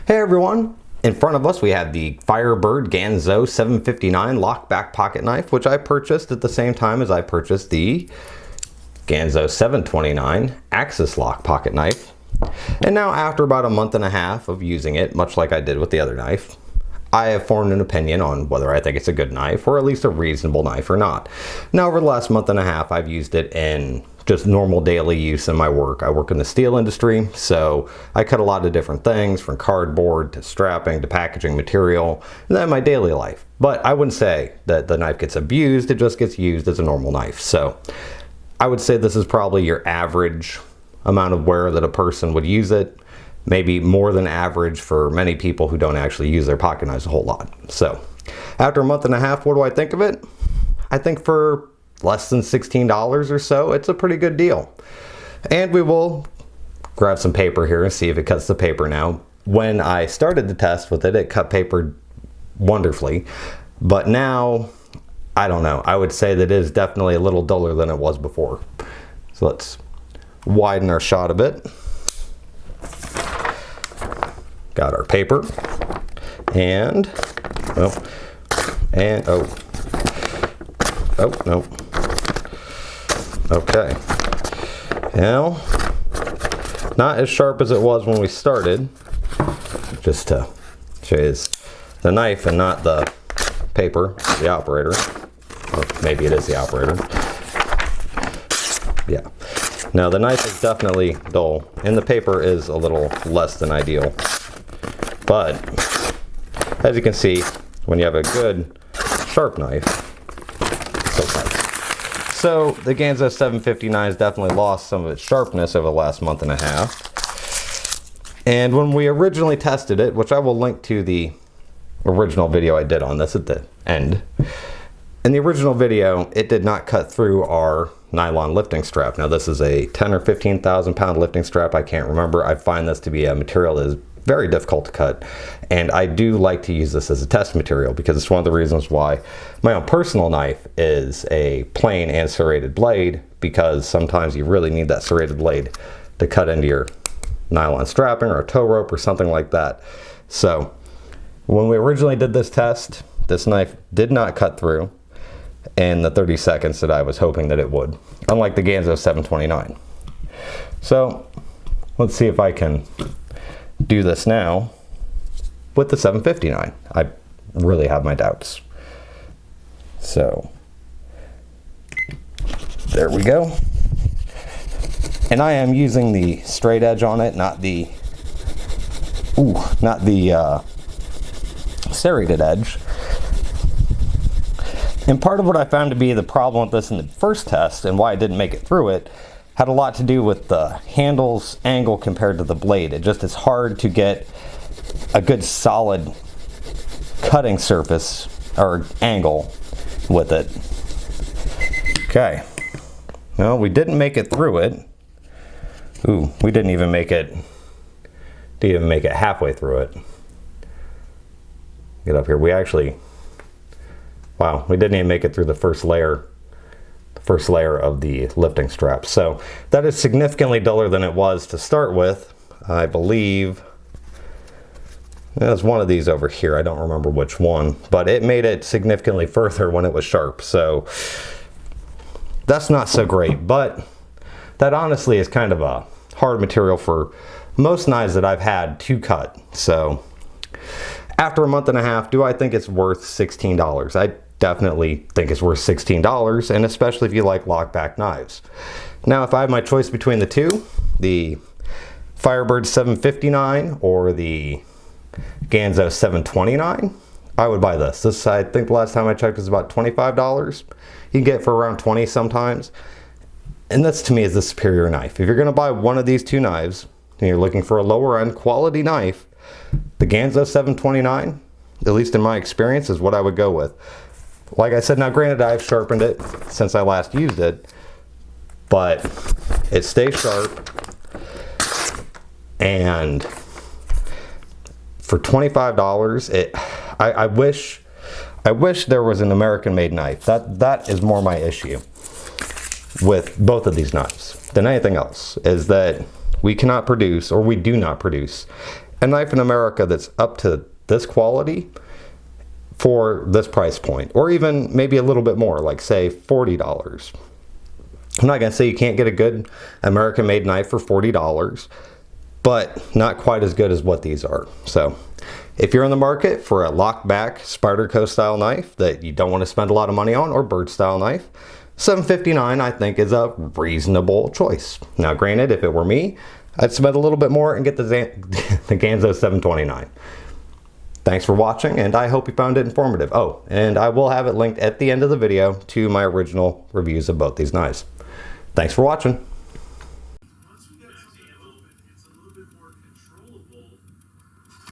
Hey everyone! In front of us we have the Firebird Ganzo 759 lockback pocket knife, which I purchased at the same time as I purchased the Ganzo 729 axis lock pocket knife. And now after about a month and a half of using it, much like I did with the other knife, I have formed an opinion on whether I think it's a good knife or at least a reasonable knife or not. Now over the last month and a half I've used it in just normal daily use in my work. I work in the steel industry, so I cut a lot of different things from cardboard to strapping to packaging material, and then my daily life. But I wouldn't say that the knife gets abused, it just gets used as a normal knife. So I would say this is probably your average amount of wear that a person would use it. Maybe more than average for many people who don't actually use their pocket knives a whole lot. So after a month and a half, what do I think of it? I think for less than $16 or so, it's a pretty good deal. And we will grab some paper here and see if it cuts the paper now. When I started the test with it, it cut paper wonderfully. But now, I don't know. I would say that it is definitely a little duller than it was before. So let's widen our shot a bit. Got our paper. And, oh, no. Okay. Now, not as sharp as it was when we started. Just to show you, the knife and not the paper, the operator. Or maybe it is the operator. Yeah. Now the knife is definitely dull, and the paper is a little less than ideal. But, as you can see, when you have a good, sharp knife, so nice. So, the Ganzo 759 has definitely lost some of its sharpness over the last month and a half. And when we originally tested it, which I will link to the original video I did on this at the end. In the original video, it did not cut through our nylon lifting strap. Now this is a 10 or 15,000 pound lifting strap, I can't remember. I find this to be a material that is very difficult to cut, and I do like to use this as a test material because it's one of the reasons why my own personal knife is a plain and serrated blade, because sometimes you really need that serrated blade to cut into your nylon strapping or a tow rope or something like that. So when we originally did this test, this knife did not cut through in the 30 seconds that I was hoping that it would, unlike the Ganzo 729. So let's see if I can do this now with the 759. I really have my doubts. So there we go. And I am using the straight edge on it, not the serrated edge. And part of what I found to be the problem with this in the first test and why I didn't make it through it had a lot to do with the handle's angle compared to the blade. It just is hard to get a good solid cutting surface or angle with it. Okay. Well, we didn't make it through it. Ooh, we didn't even make it halfway through it. Get up here. We didn't even make it through the first layer of the lifting strap. So that is significantly duller than it was to start with. I believe there's one of these over here. I don't remember which one, but it made it significantly further when it was sharp. So that's not so great, but that honestly is kind of a hard material for most knives that I've had to cut. So after a month and a half, do I think it's worth $16? I definitely think it's worth $16, and especially if you like lockback knives. Now, if I have my choice between the two, the Firebird 759 or the Ganzo 729, I would buy this. This, I think the last time I checked, was about $25. You can get it for around 20 sometimes. And this to me is the superior knife. If you're gonna buy one of these two knives and you're looking for a lower end quality knife, the Ganzo 729, at least in my experience, is what I would go with. Like I said, now granted I've sharpened it since I last used it, but it stays sharp, and for $25, I wish there was an American made knife. That is more my issue with both of these knives than anything else, is that we cannot produce, or we do not produce, a knife in America that's up to this quality for this price point, or even maybe a little bit more, like say $40. I'm not gonna say you can't get a good American made knife for $40, but not quite as good as what these are. So if you're in the market for a lockback Spyderco style knife that you don't want to spend a lot of money on, or bird style knife, $7.59 I think is a reasonable choice. Now granted, if it were me, I'd spend a little bit more and get the Ganzo 729. Thanks for watching, and I hope you found it informative. Oh, and I will have it linked at the end of the video to my original reviews of both these knives. Thanks for watching.